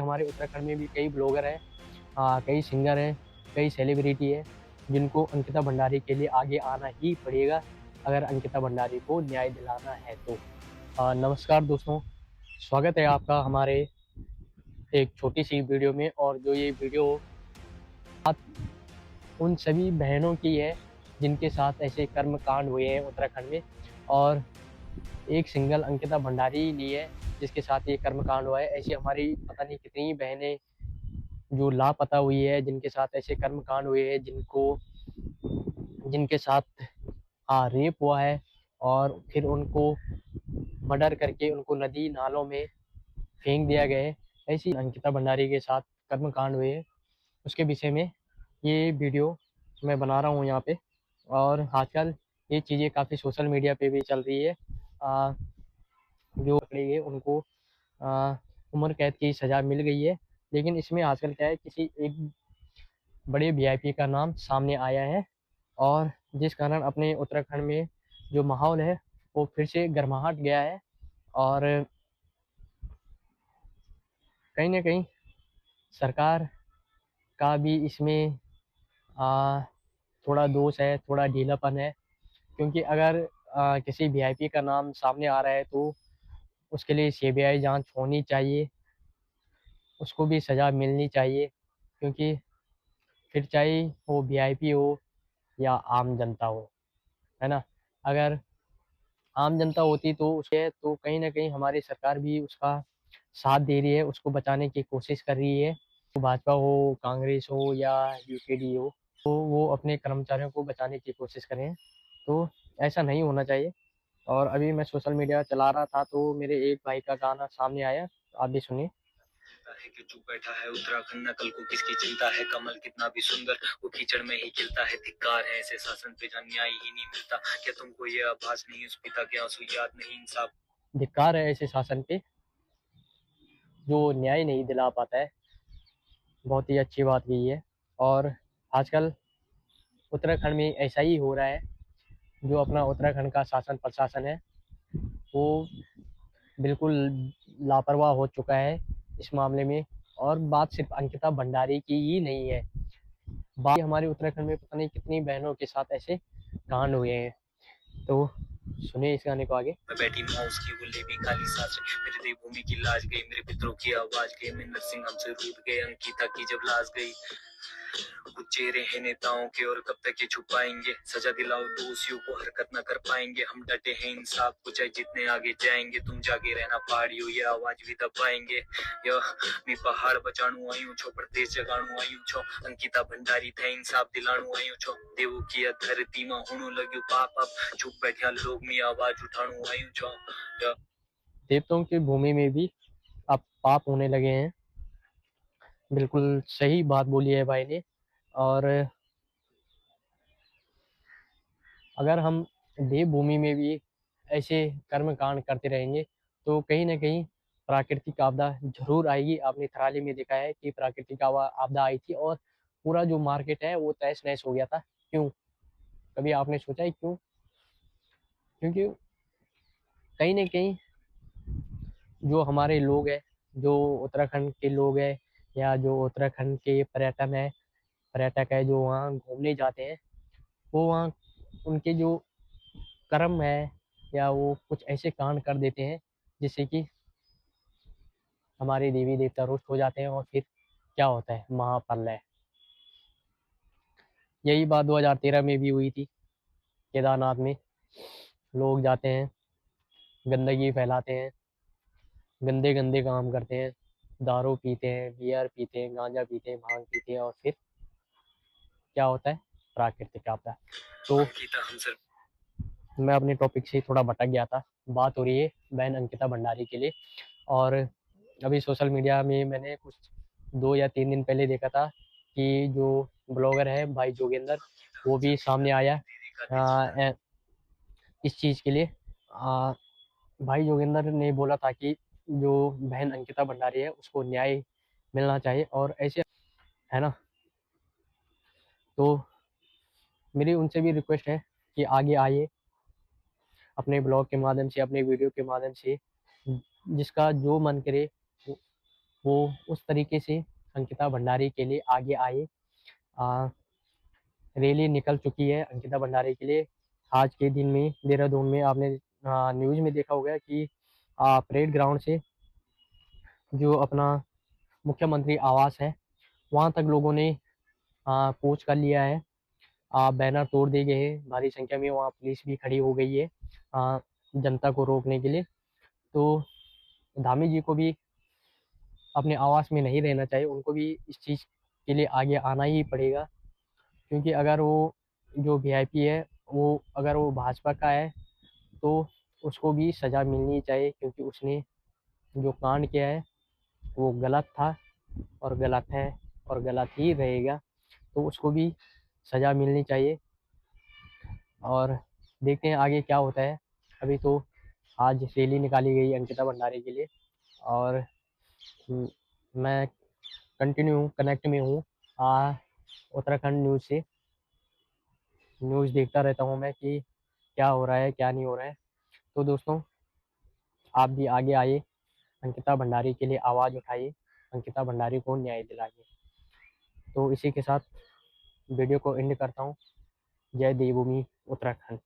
हमारे उत्तराखंड में भी कई ब्लॉगर हैं, कई सिंगर हैं, कई सेलिब्रिटी हैं, जिनको अंकिता भंडारी के लिए आगे आना ही पड़ेगा, अगर अंकिता भंडारी को न्याय दिलाना है तो। नमस्कार दोस्तों, स्वागत है आपका हमारे एक छोटी सी वीडियो में। और जो ये वीडियो उन सभी बहनों की है जिनके साथ ऐसे कर्म कांड हुए हैं उत्तराखंड में, और एक सिंगल अंकिता भंडारी नहीं है जिसके साथ ये कर्म कांड हुआ है। ऐसी हमारी पता नहीं कितनी बहनें जो लापता हुई है, जिनके साथ ऐसे कर्म कांड हुए हैं, जिनके साथ रेप हुआ है और फिर उनको मर्डर करके उनको नदी नालों में फेंक दिया गया है। ऐसी अंकिता भंडारी के साथ कर्म कांड हुए हैं, उसके विषय में ये वीडियो मैं बना रहा हूँ यहाँ पे। और आजकल ये चीज़ें काफ़ी सोशल मीडिया पे भी चल रही है। जो पकड़े गए उनको उम्र कैद की सज़ा मिल गई है। लेकिन इसमें आजकल क्या है, किसी एक बड़े वीआईपी का नाम सामने आया है, और जिस कारण अपने उत्तराखंड में जो माहौल है वो फिर से गर्माहट गया है। और कहीं ना कहीं सरकार का भी इसमें आ, थोड़ा दोष है, थोड़ा ढीलापन है। क्योंकि अगर किसी वीआईपी का नाम सामने आ रहा है तो उसके लिए सीबीआई जांच होनी चाहिए, उसको भी सज़ा मिलनी चाहिए। क्योंकि फिर चाहे वो वीआईपी हो या आम जनता हो, है ना। अगर आम जनता होती तो उसके तो कहीं ना कहीं हमारी सरकार भी उसका साथ दे रही है, उसको बचाने की कोशिश कर रही है। तो भाजपा हो, कांग्रेस हो या यूपीडी हो, तो वो अपने कर्मचारियों को बचाने की कोशिश करें। तो ऐसा नहीं होना चाहिए। और अभी मैं सोशल मीडिया चला रहा था तो मेरे एक भाई का गाना सामने आया, आप भी सुनिए। है कि चुप बैठा है उत्तराखंड, नकल को किसकी चिंता है, कमल कितना भी सुंदर वो कीचड़ में ही खिलता है। धिक्कार है ऐसे शासन पे जहाँ न्याय ही नहीं मिलता। क्या तुमको ये आभास नहीं, उस पिता के आंसू याद नहीं, इंसाफ। धिक्कार है ऐसे शासन पे जो न्याय नहीं दिला पाता है। बहुत ही अच्छी बात कही है। और आजकल उत्तराखंड में ऐसा ही हो रहा है। जो अपना उत्तराखंड का शासन प्रशासन है वो बिल्कुल लापरवाह हो चुका है इस मामले में। और बात सिर्फ अंकिता भंडारी की ही नहीं है, बाकी हमारे उत्तराखंड में पता नहीं कितनी बहनों के साथ ऐसे कांड हुए हैं। तो सुनिए इस गाने को आगे। मैं बैठी माँ उसकी वो ले भी खाली सांस, मेरी देवभूमि की लाज गई, मेरे पितरों की आवाज गई, महेंद्र सिंह हमसे रूठ गए, अंकिता की जब लाश गई। कुछ चेहरे हैं नेताओं के और कब तक ये छुपाएंगे, सजा दिलाओ दोषियों को हरकत न कर पाएंगे। हम डटे हैं इंसाफ को चाहे जितने आगे जाएंगे, तुम जागे रहना पहाड़ियों ये आवाज भी दबाएंगे। यह मी पहाड़ बचाणु आयु छो, प्रदेश जगाणु आयु छो, अंकिता भंडारी थे इंसाफ दिलाणु आयु छो। देवों की धरती में होणु लग्यो पाप, अब चुप बैठा लोग में आवाज उठाणु आयु छो। देवताओं की भूमि में भी अब पाप होने लगे हैं। बिल्कुल सही बात बोली है भाई ने। और अगर हम देवभूमि में भी ऐसे कर्म कांड करते रहेंगे तो कहीं ना कहीं प्राकृतिक आपदा जरूर आएगी। आपने थराली में देखा है कि प्राकृतिक आपदा आई थी और पूरा जो मार्केट है वो तहस नहस हो गया था। क्यों? कभी आपने सोचा है क्यों? क्योंकि कहीं ना कहीं जो हमारे लोग हैं, जो उत्तराखंड के लोग हैं, या जो उत्तराखंड के पर्यटक है जो वहाँ घूमने जाते हैं, वो वहाँ उनके जो कर्म है या वो कुछ ऐसे कांड कर देते हैं जिससे कि हमारे देवी देवता रुष्ट हो जाते हैं, और फिर क्या होता है, महाप्रलय। यही बात 2013 में भी हुई थी। केदारनाथ में लोग जाते हैं, गंदगी फैलाते हैं, गंदे गंदे काम करते हैं, दारू पीते हैं, बियर पीते हैं, गांजा पीते हैं, भांग पीते हैं, और फिर क्या होता है, प्राकृतिक आपदा। तो मैं अपने टॉपिक से थोड़ा भटक गया था। बात हो रही है बहन अंकिता भंडारी के लिए। और अभी सोशल मीडिया में मैंने कुछ 2 या 3 दिन पहले देखा था कि जो ब्लॉगर है भाई जोगेंद्र, वो भी सामने आया इस चीज़ के लिए। भाई जोगेंद्र ने बोला था कि जो बहन अंकिता भंडारी है उसको न्याय मिलना चाहिए, और ऐसे, है ना। तो मेरी उनसे भी रिक्वेस्ट है कि आगे आइए, अपने ब्लॉग के माध्यम से, अपने वीडियो के माध्यम से, जिसका जो मन करे वो उस तरीके से अंकिता भंडारी के लिए आगे आए। रैली निकल चुकी है अंकिता भंडारी के लिए। आज के दिन में देहरादून में आपने न्यूज़ में देखा होगा कि परेड ग्राउंड से जो अपना मुख्यमंत्री आवास है वहाँ तक लोगों ने कूच कर लिया है। बैनर तोड़ दिए गए हैं भारी संख्या में, वहाँ पुलिस भी खड़ी हो गई है जनता को रोकने के लिए। तो धामी जी को भी अपने आवास में नहीं रहना चाहिए, उनको भी इस चीज़ के लिए आगे आना ही पड़ेगा। क्योंकि अगर वो जो वीआईपी है वो अगर वो भाजपा का है तो उसको भी सज़ा मिलनी चाहिए, क्योंकि उसने जो कांड किया है वो गलत था और गलत है और गलत ही रहेगा। तो उसको भी सज़ा मिलनी चाहिए और देखते हैं आगे क्या होता है। अभी तो आज रैली निकाली गई अंकिता भंडारी के लिए और मैं कंटिन्यू कनेक्ट में हूँ उत्तराखंड न्यूज़ से। न्यूज़ देखता रहता हूँ मैं कि क्या हो रहा है क्या नहीं हो रहा है। तो दोस्तों आप भी आगे आइए, अंकिता भंडारी के लिए आवाज़ उठाइए, अंकिता भंडारी को न्याय दिलाइए। तो इसी के साथ वीडियो को एंड करता हूँ। जय देवभूमि उत्तराखंड।